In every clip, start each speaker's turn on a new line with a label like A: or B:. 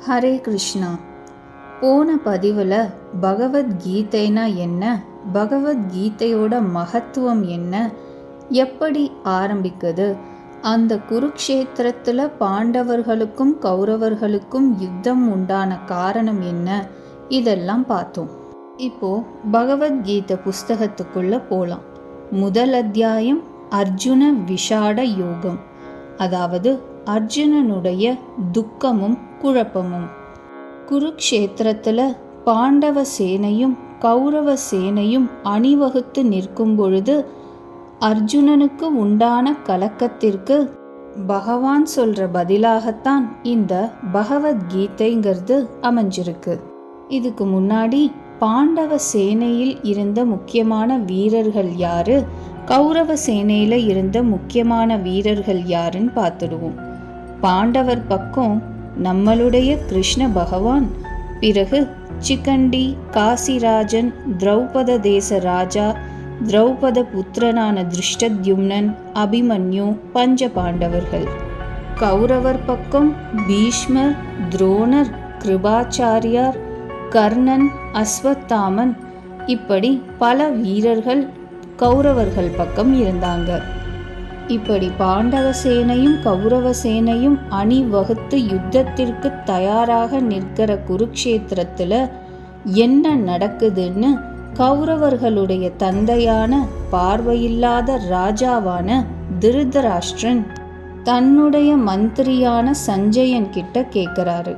A: ஹரே கிருஷ்ணா. போன பதிவில் பகவத்கீதைனா என்ன, பகவத்கீதையோட மகத்துவம் என்ன, எப்படி ஆரம்பிக்குது, அந்த குருக்ஷேத்திரத்தில் பாண்டவர்களுக்கும் கௌரவர்களுக்கும் யுத்தம் உண்டான காரணம் என்ன, இதெல்லாம் பார்த்தோம். இப்போ பகவத்கீதை புஸ்தகத்துக்குள்ள போகலாம். முதல் அத்தியாயம் அர்ஜுன விஷாட யோகம், அதாவது அர்ஜுனனுடைய துக்கமும் குழப்பமும். குருக்ஷேத்திரத்தில் பாண்டவ சேனையும் கௌரவ சேனையும் அணிவகுத்து நிற்கும் பொழுது அர்ஜுனனுக்கு உண்டான கலக்கத்திற்கு பகவான் சொல்ற பதிலாகத்தான் இந்த பகவத்கீதைங்கிறது அமைஞ்சிருக்கு. இதுக்கு முன்னாடி பாண்டவ சேனையில் இருந்த முக்கியமான வீரர்கள் யாரு, கௌரவ சேனையில இருந்த முக்கியமான வீரர்கள் யாருன்னு பார்த்துடுவோம். பாண்டவர் பக்கம் நம்மளுடைய கிருஷ்ண பகவான், பிறகு சிகண்டி, காசிராஜன், திரௌபத தேச ராஜா, திரௌபத புத்திரனான திருஷ்டத்யும்னன், அபிமன்யு, பஞ்ச பாண்டவர்கள். கௌரவர் பக்கம் பீஷ்மர், துரோணர், கிருபாச்சாரியார், கர்ணன், அஸ்வத்தாமன், இப்படி பல வீரர்கள் கௌரவர்கள் பக்கம் இருந்தாங்க. இப்படி பாண்டவ சேனையும் கௌரவ சேனையும் அணி வகுத்து யுத்தத்திற்கு தயாராக நிற்கிற குருக்ஷேத்திரத்துல என்ன நடக்குதுன்னு கௌரவர்களுடைய தந்தையான பார்வையில்லாத ராஜாவான திருதராஷ்டிரன் தன்னுடைய மந்திரியான சஞ்சயன் கிட்ட கேட்குறாரு.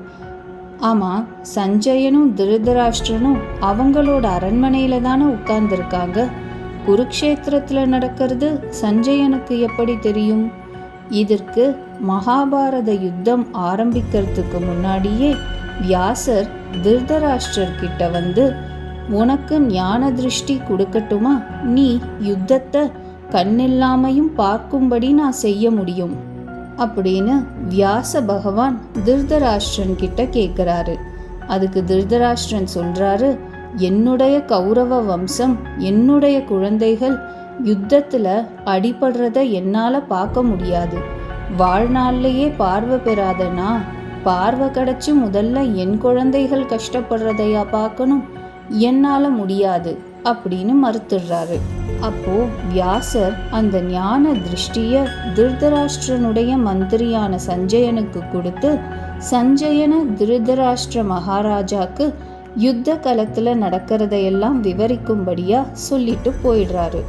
A: ஆமா, சஞ்சயனும் திருதராஷ்டிரனும் அவங்களோட அரண்மனையில தானே உட்கார்ந்துருக்காங்க. குருக்ஷேத்திரத்தில் நடக்கிறது சஞ்சயனுக்கு எப்படி தெரியும்? இதற்கு மகாபாரத யுத்தம் ஆரம்பிக்கிறதுக்கு முன்னாடியே வியாசர் திருதராஷ்டிரர் கிட்ட வந்து, உனக்கு ஞான திருஷ்டி கொடுக்கட்டுமா, நீ யுத்தத்தை கண்ணில்லாமையும் பார்க்கும்படி நான் செய்ய முடியும் அப்படின்னு வியாச பகவான் திருதராஷ்டிரன் கிட்ட கேட்குறாரு. அதுக்கு திருதராஷ்டிரன் சொல்றாரு, என்னுடைய கௌரவ வம்சம், என்னுடைய குழந்தைகள் யுத்தத்தில் அடிபடுறத என்னால் பார்க்க முடியாது. வாழ்நாள்லேயே பார்வை பெறாதனா, பார்வை கிடச்சி முதல்ல என் குழந்தைகள் கஷ்டப்படுறதையா பார்க்கணும், என்னால் முடியாது அப்படின்னு மறுத்துடுறாரு. அப்போ வியாசர் அந்த ஞான திருஷ்டிய திருதராஷ்டிரனுடைய மந்திரியான சஞ்சயனுக்கு கொடுத்து, சஞ்சயன திருதராஷ்டிர மகாராஜாக்கு யுத்த களத்துல நடக்கிறதையெல்லாம் விவரிக்கும்படியா சொல்லிட்டு போயிடுறாரு.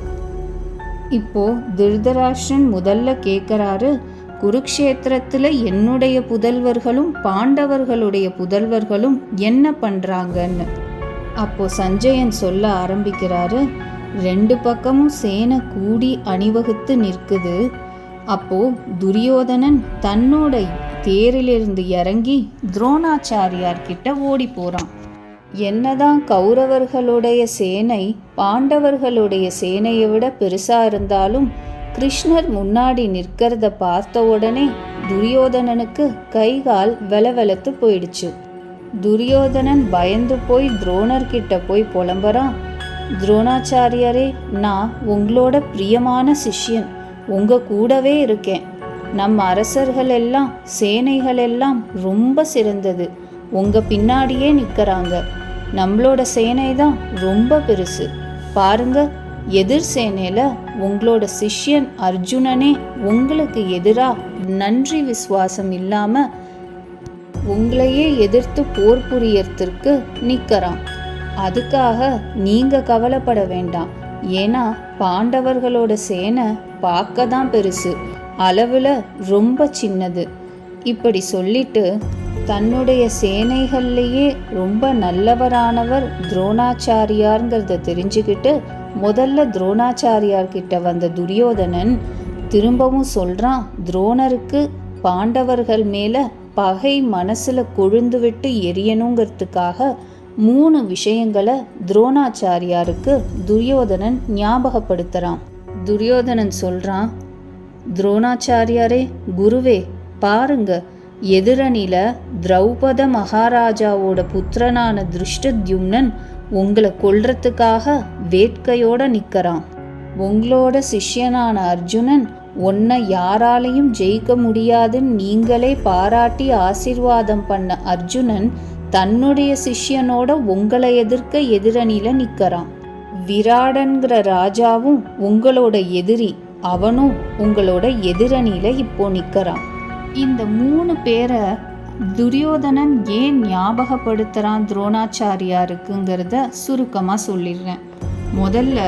A: இப்போ திருதராஷ்டிரன் முதல்ல கேட்கிறாரு, குருக்ஷேத்திரத்துல என்னுடைய புதல்வர்களும் பாண்டவர்களுடைய புதல்வர்களும் என்ன பண்றாங்கன்னு. அப்போ சஞ்சயன் சொல்ல ஆரம்பிக்கிறாரு, ரெண்டு பக்கமும் சேனை கூடி அணிவகுத்து நிற்குது. அப்போ துரியோதனன் தன்னோட தேரிலிருந்து இறங்கி துரோணாச்சாரியார் கிட்ட ஓடி போறான். என்னதான் கௌரவர்களுடைய சேனை பாண்டவர்களுடைய சேனையை விட பெருசா இருந்தாலும் கிருஷ்ணர் முன்னாடி நிற்கிறத பார்த்த உடனே துரியோதனனுக்கு கைகால் வெலவெலத்து போயிடுச்சு. துரியோதனன் பயந்து போய் துரோணர் கிட்ட போய் புலம்பறான், துரோணாச்சாரியரே, நான் உங்களோட பிரியமான சிஷ்யன், உங்க கூடவே இருக்கேன். நம்ம அரசர்கள் எல்லாம் சேனைகள் எல்லாம் ரொம்ப சிறந்தது, உங்க பின்னாடியே நிற்கிறாங்க. நம்மளோட சேனை தான் ரொம்ப பெருசு. பாருங்க, எதிர் சேனையில உங்களோட சிஷ்யன் அர்ஜுனனே உங்களுக்கு எதிரா நன்றி விசுவாசம் இல்லாம உங்களையே எதிர்த்து போர் புரியறதுக்கு நிற்கிறான். அதுக்காக நீங்க கவலைப்பட வேண்டாம். ஏன்னா பாண்டவர்களோட சேனை பார்க்க தான் பெருசு, அளவுல ரொம்ப சின்னது. இப்படி சொல்லிட்டு தன்னுடைய சேனைகள்லேயே ரொம்ப நல்லவரானவர் துரோணாச்சாரியார்ங்கிறத தெரிஞ்சுக்கிட்டு முதல்ல துரோணாச்சாரியார்கிட்ட வந்த துரியோதனன் திரும்பவும் சொல்றான், துரோணருக்கு பாண்டவர்கள் மேல பகை மனசுல கொழுந்து விட்டு எரியணுங்கிறதுக்காக 3 விஷயங்களை துரோணாச்சாரியாருக்கு துரியோதனன் ஞாபகப்படுத்துறான். துரியோதனன் சொல்றான், துரோணாச்சாரியாரே, குருவே, பாருங்க, எதிரணியில திரௌபத மகாராஜாவோட புத்திரனான திருஷ்டத்யும்னன் உங்களை கொல்றதுக்காக வேட்கையோட நிற்கிறான். உங்களோட சிஷ்யனான அர்ஜுனன் உன்னை யாராலையும் ஜெயிக்க முடியாதுன்னு நீங்களே பாராட்டி ஆசீர்வாதம் பண்ண அர்ஜுனன் தன்னுடைய சிஷ்யனோட உங்களை எதிர்க்க எதிரணியில நிற்கிறான். விராடன்கிற ராஜாவும் உங்களோட எதிரி, அவனும் உங்களோட எதிரணியில இப்போ நிற்கிறான். இந்த 3 பேரை துரியோதனன் ஏன் ஞாபகப்படுத்துகிறான் துரோணாச்சாரியாருக்குங்கிறத சுருக்கமாக சொல்லிடுறேன். முதல்ல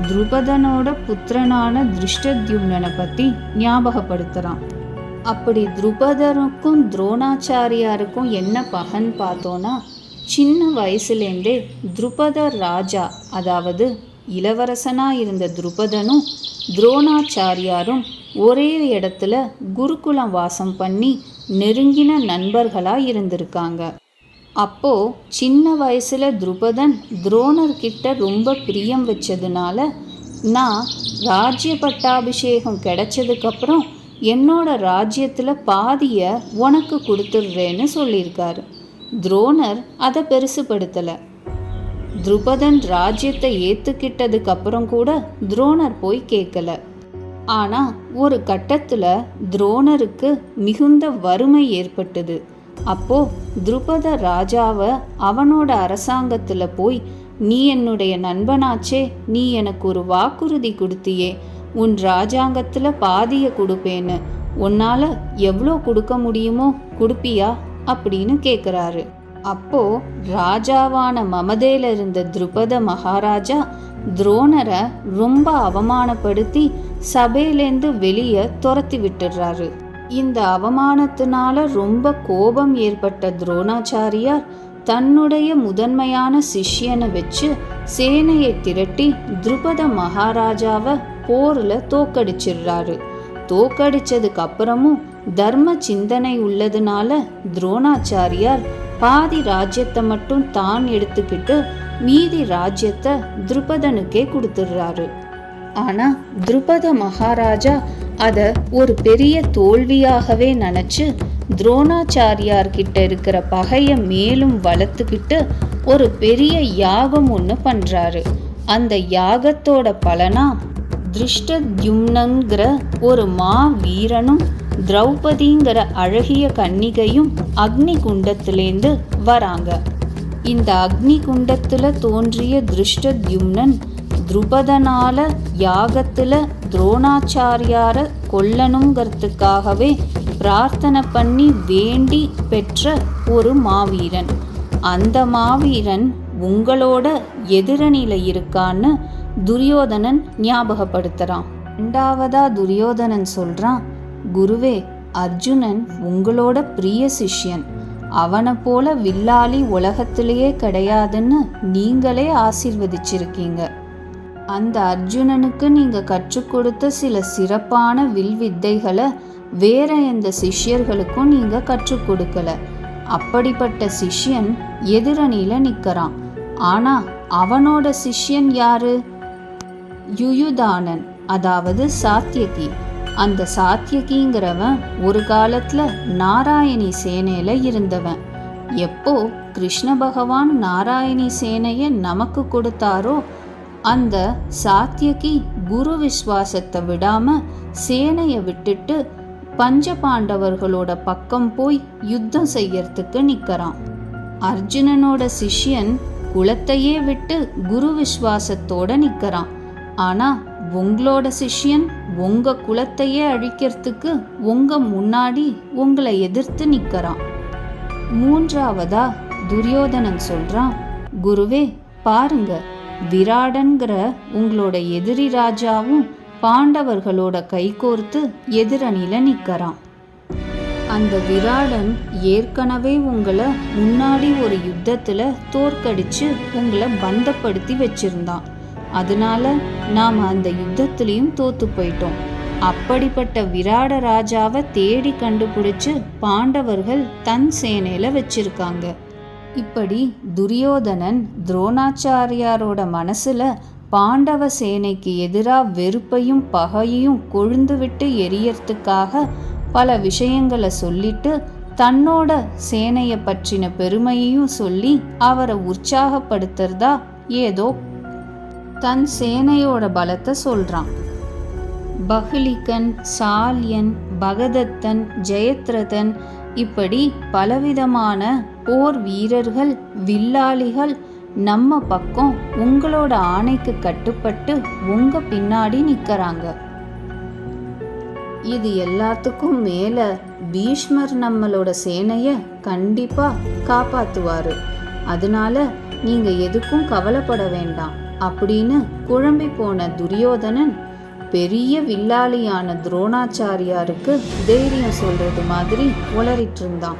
A: துருபதனோட புத்திரனான திருஷ்டத்யும்னனை பற்றி ஞாபகப்படுத்துகிறான். அப்படி துருபதனுக்கும் துரோணாச்சாரியாருக்கும் என்ன பகன் பார்த்தோன்னா, சின்ன வயசுலேருந்தே துருபத ராஜா, அதாவது இளவரசனாக இருந்த துருபதனும் துரோணாச்சாரியாரும் ஒரே இடத்துல குருகுலம் வாசம் பண்ணி நெருங்கின நண்பர்களாக இருந்திருக்காங்க. அப்போது சின்ன வயசில் துருபதன் துரோணர்கிட்ட ரொம்ப பிரியம் வச்சதுனால, நான் ராஜ்ய பட்டாபிஷேகம் கிடைச்சதுக்கப்புறம் என்னோட ராஜ்யத்தில் பாதியை உனக்கு கொடுத்துட்றேன்னு சொல்லியிருக்காரு. துரோணர் அதை பெருசுப்படுத்தலை. துருபதன் ராஜ்யத்தை ஏற்றுக்கிட்டதுக்கு அப்புறம் கூட துரோணர் போய் கேட்கல. ஆனால் ஒரு கட்டத்தில் துரோணருக்கு மிகுந்த வறுமை ஏற்பட்டது. அப்போ துருபத ராஜாவை அவனோட அரசாங்கத்தில் போய், நீ என்னுடைய நண்பனாச்சே, நீ எனக்கு ஒரு வாக்குறுதி கொடுத்தியே, உன் ராஜாங்கத்தில் பாதியை கொடுப்பேன்னு, உன்னால் எவ்வளோ கொடுக்க முடியுமோ கொடுப்பியா அப்படின்னு கேட்குறாரு. அப்போ ராஜாவான மமதேல இருந்த துருபத மகாராஜா துரோணரை ரொம்ப அவமானப்படுத்தி சபையிலேருந்து வெளியே துரத்தி விட்டுடுறாரு. இந்த அவமானத்தினால ரொம்ப கோபம் ஏற்பட்ட துரோணாச்சாரியார் தன்னுடைய முதன்மையான சிஷ்யனை வச்சு சேனையை திரட்டி துருபத மகாராஜாவை போரில் தோக்கடிச்சிடுறாரு. தோக்கடிச்சதுக்கு அப்புறமும் தர்ம சிந்தனை உள்ளதுனால துரோணாச்சாரியார் பாதி ராஜ்யத்தை மட்டும் தான் எடுத்துக்கிட்டு மீதி ராஜ்யத்தை துருபதனுக்கே கொடுத்துடுறாரு. ஆனால் துருபத மகாராஜா அதை ஒரு பெரிய தோல்வியாகவே நினச்சி துரோணாச்சாரியார்கிட்ட இருக்கிற பகையை மேலும் வளர்த்துக்கிட்டு ஒரு பெரிய யாகம் ஒன்று பண்ணுறாரு. அந்த யாகத்தோட பலனா திருஷ்டத்யும்னங்கிற ஒரு வீரனும் திரௌபதிங்கிற அழகிய கன்னிகையும் அக்னி குண்டத்திலேருந்து வராங்க. இந்த அக்னி குண்டத்தில் தோன்றிய திருஷ்டத்யும்னன் துருபதனால யாகத்தில் துரோணாச்சாரியாரை கொல்லணுங்கிறதுக்காகவே பிரார்த்தனை பண்ணி வேண்டி பெற்ற ஒரு மாவீரன். அந்த மாவீரன் உங்களோட எதிரணியில் இருக்கான்னு துரியோதனன் ஞாபகப்படுத்துகிறான். 2வதா துரியோதனன் சொல்கிறான், குருவே, அர்ஜுனன் உங்களோட பிரிய சிஷ்யன். அவனை போல வில்லாளி உலகத்திலேயே கிடையாதுன்னு நீங்களே ஆசீர்வதிச்சிருக்கீங்க. அந்த அர்ஜுனனுக்கு நீங்கள் கற்றுக் கொடுத்த சில சிறப்பான வில் வித்தைகளை வேற எந்த சிஷ்யர்களுக்கும் நீங்கள் கற்றுக் கொடுக்கல. அப்படிப்பட்ட சிஷ்யன் எதிரணியில் நிற்கிறான். ஆனால் அவனோட சிஷ்யன் யாரு? யுயுதானன், அதாவது சாத்தியகி. அந்த சாத்தியகிங்கிறவன் ஒரு காலத்தில் நாராயணி சேனையில் இருந்தவன். எப்போ கிருஷ்ண பகவான் நாராயணி சேனையை நமக்கு கொடுத்தாரோ, அந்த சாத்தியகி குரு விஸ்வாசத்தை விடாமல் சேனையை விட்டுட்டு பஞ்ச பாண்டவர்களோட பக்கம் போய் யுத்தம் செய்யறதுக்கு நிற்கிறான். அர்ஜுனனோட சிஷ்யன் குலத்தையே விட்டு குரு விஸ்வாசத்தோட நிற்கிறான். ஆனால் உங்களோட சிஷ்யன் உங்கள் குலத்தையே அழிக்கிறதுக்கு உங்கள் முன்னாடி உங்களை எதிர்த்து நிற்கிறான். 3வதா துரியோதனன் சொல்கிறான், குருவே பாருங்க, விராடன்கிற உங்களோட எதிரி ராஜாவும் பாண்டவர்களோட கைகோர்த்து எதிரணியில் நிற்கிறான். அந்த விராடன் ஏற்கனவே உங்களை முன்னாடி ஒரு யுத்தத்தில் தோற்கடிச்சு உங்களை பந்தப்படுத்தி வச்சிருந்தான். அதனால நாம் அந்த யுத்தத்திலையும் தோத்து போயிட்டோம். அப்படிப்பட்ட விராட ராஜாவை தேடி கண்டுபிடிச்சு பாண்டவர்கள் தன் சேனையில் வச்சிருக்காங்க. இப்படி துரியோதனன் துரோணாச்சாரியாரோட மனசுல பாண்டவ சேனைக்கு எதிராக வெறுப்பையும் பகையையும் கொழுந்து விட்டு எரியறதுக்காக பல விஷயங்களை சொல்லிட்டு தன்னோட சேனையை பற்றின பெருமையையும் சொல்லி அவரை உற்சாகப்படுத்துறதா ஏதோ தன் சேனையோட பலத்தை சொல்றான். பகுலிகன், சால்யன், பகதத்தன், ஜெயத்ரதன், இப்படி பலவிதமான போர் வீரர்கள், வில்லாளிகள் நம்ம பக்கம் உங்களோட ஆணைக்கு கட்டுப்பட்டு உங்க பின்னாடி நிற்கிறாங்க. இது எல்லாத்துக்கும் மேல பீஷ்மர் நம்மளோட சேனைய கண்டிப்பா காப்பாத்துவாரு. அதனால நீங்க எதுக்கும் கவலைப்பட வேண்டாம் அப்படின்னு குழம்பி போன துரியோதனன் பெரிய வில்லாளியான துரோணாச்சாரியாருக்கு தைரியம் சொல்றது மாதிரி உளறிட்டு இருந்தான்.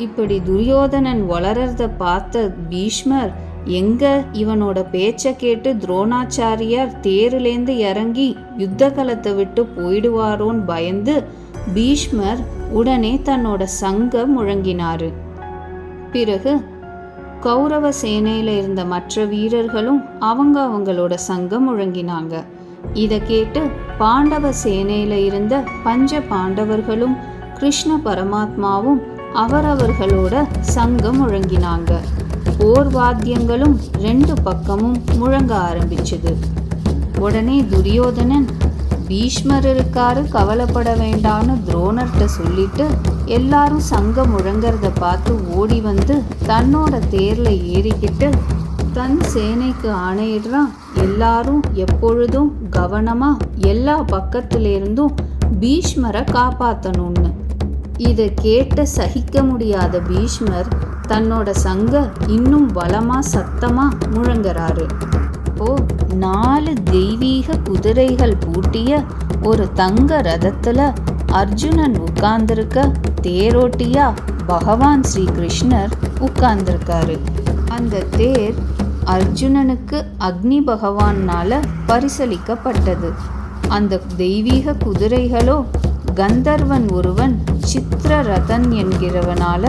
A: இப்படி துரியோதனன் வளர்றத பார்த்த பீஷ்மர், எங்க இவனோட பேச்ச கேட்டு துரோணாச்சாரியார் தேரிலேந்து இறங்கி யுத்த களத்தை விட்டு போயிடுவாரோன்னு பயந்து பீஷ்மர் உடனே தன்னோட சங்க முழங்கினாரு. பிறகு கௌரவ சேனையில இருந்த மற்ற வீரர்களும் அவங்களோட சங்கம் முழங்கினாங்க. இதை கேட்டு பாண்டவ சேனையில இருந்த பஞ்ச பாண்டவர்களும் கிருஷ்ண பரமாத்மாவும் அவரவர்களோட சங்கம் முழங்கினாங்க. போர் வாத்தியங்களும் 2 பக்கமும் முழங்க ஆரம்பிச்சுது. உடனே துரியோதனன், பீஷ்மர் இருக்காரு, கவலைப்பட வேண்டான்னு துரோணர்கிட்ட சொல்லிட்டு எல்லாரும் சங்கம் முழங்கிறத பார்த்து ஓடி வந்து தன்னோட தேர்ல ஏறிக்கிட்டு தன் சேனைக்கு ஆணையிடுறான். எல்லாரும் எப்பொழுதும் கவனமா எல்லா பக்கத்திலிருந்தும் பீஷ்மரை காப்பாத்தணும்னு. இதை கேட்ட சகிக்க முடியாத பீஷ்மர் தன்னோட சங்க இன்னும் பலமா சத்தமா முழங்குறாரு. இப்போ 4 தெய்வீக குதிரைகள் பூட்டிய ஒரு தங்க ரதத்துல அர்ஜுனன் உட்கார்ந்திருக்க, தேரோட்டியா பகவான் ஸ்ரீ கிருஷ்ணர் உட்கார்ந்திருக்காரு. அந்த தேர் அர்ஜுனனுக்கு அக்னி பகவானால பரிசளிக்கப்பட்டது. அந்த தெய்வீக குதிரைகளோ கந்தர்வன் ஒருவன் சித்திரரதன் என்கிறவனால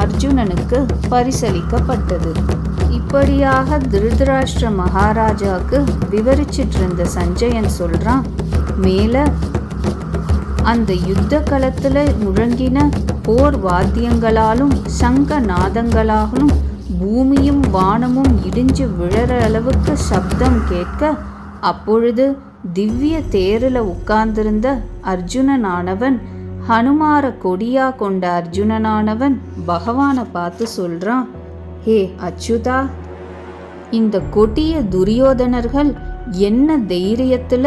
A: அர்ஜுனனுக்கு பரிசளிக்கப்பட்டது. இப்படியாக திருதராஷ்டிர மகாராஜாவுக்கு விவரிச்சிட்டு இருந்த சஞ்சயன் சொல்றான், மேல அந்த யுத்த களத்துல முழங்கின போர் வாத்தியங்களாலும் சங்க நாதங்களாலும் பூமியும் வானமும் இடிஞ்சு விழற அளவுக்கு சப்தம் கேட்க, அப்பொழுது திவ்ய தேரில் உட்கார்ந்திருந்த அர்ஜுனனானவன், ஹனுமார கொடியா கொண்ட அர்ஜுனனானவன் பகவானை பார்த்து சொல்றான், ஹே அச்சுதா, இந்த கொடிய துரியோதனர்கள் என்ன தைரியத்துல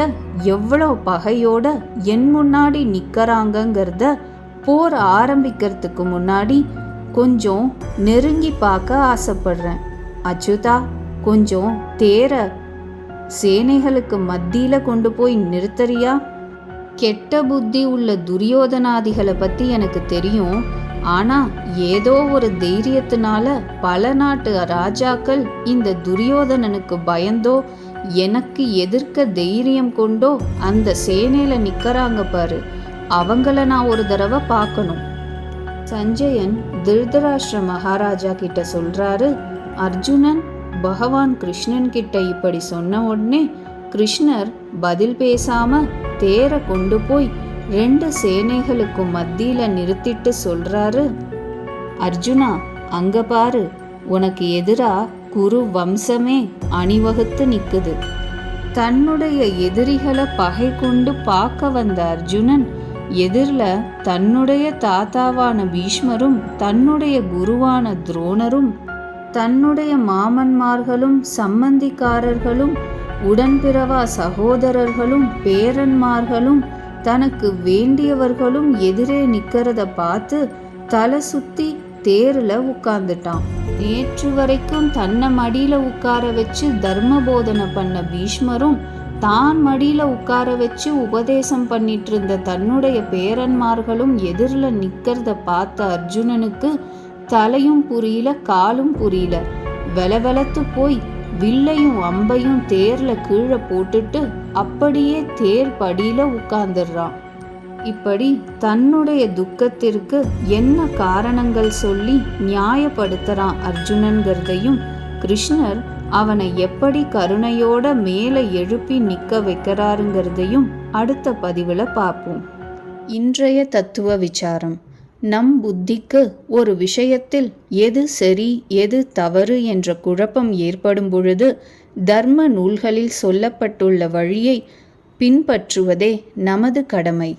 A: எவ்வளோ பகையோட என் முன்னாடி நிற்கிறாங்கங்கிறத போர் ஆரம்பிக்கிறதுக்கு முன்னாடி கொஞ்சம் நெருங்கி பார்க்க ஆசைப்படுறேன். அச்சுதா, கொஞ்சம் தேர சேனைகளுக்கு மத்தியில கொண்டு போய் நிறுத்தறியா? கெட்ட புத்தி உள்ள துரியோதனாதிகளை பத்தி எனக்கு தெரியும். ஆனா ஏதோ ஒரு தைரியத்தினால பல நாட்டு ராஜாக்கள் இந்த துரியோதனனுக்கு பயந்தோ எனக்கு எதிர்க்க தைரியம் கொண்டோ அந்த சேனையில நிக்கறாங்க பாரு, அவங்கள நான் ஒரு தடவை பார்க்கணும். சஞ்சயன் திருதராஷ்டிர மகாராஜா கிட்ட சொல்றாரு. அர்ஜுனன் பகவான் கிருஷ்ணன் கிட்ட இப்படி சொன்ன உடனே கிருஷ்ணர் பதில் பேசாம தேரை கொண்டு போய் 2 சேனைகளுக்கும் மத்தியில நிறுத்திட்டு சொல்றாரு, அர்ஜுனா, அங்க பாரு, உனக்கு எதிரா குரு வம்சமே அணிவகுத்து நிக்குது. தன்னுடைய எதிரிகளை பகை கொண்டு பார்க்க வந்த அர்ஜுனன் எதிரில் தன்னுடைய தாத்தாவான பீஷ்மரும் தன்னுடைய குருவான துரோணரும் தன்னுடைய மாமன்மார்களும் சம்பந்திக்காரர்களும் உடன்பிறவா சகோதரர்களும் பேரன்மார்களும் தனக்கு வேண்டியவர்களும் எதிரே நிக்கிறத பார்த்து தலை சுத்தி தேர்ல உட்கார்ந்துட்டான். நேற்று வரைக்கும் தன்னை மடியில உட்கார வச்சு தர்ம போதனை பண்ண பீஷ்மரும் தான் மடியில உட்கார வச்சு உபதேசம் பண்ணிட்டு இருந்த தன்னுடைய பேரன்மார்களும் எதிரில் நிக்கிறத பார்த்த அர்ஜுனனுக்கு தலையும் புரியல, காலும் புரியல. வெலவெலத்து போய் வில்லையும் அம்பையும் தேர்ல கீழே போட்டுட்டு அப்படியே தேர் படியில உட்கார்ந்துடுறான். இப்படி தன்னுடைய துக்கத்திற்கு என்ன காரணங்கள் சொல்லி நியாயப்படுத்துறான் அர்ஜுனன்கிறதையும், கிருஷ்ணர் அவனை எப்படி கருணையோட மேலே எழுப்பி நிற்க வைக்கிறாருங்கிறதையும் அடுத்த பதிவில் பார்ப்போம். இன்றைய தத்துவ விசாரம். நம் புத்திக்கு ஒரு விஷயத்தில் எது சரி எது தவறு என்ற குழப்பம் ஏற்படும் பொழுது தர்ம நூல்களில் சொல்லப்பட்டுள்ள வழியை பின்பற்றுவதே நமது கடமை.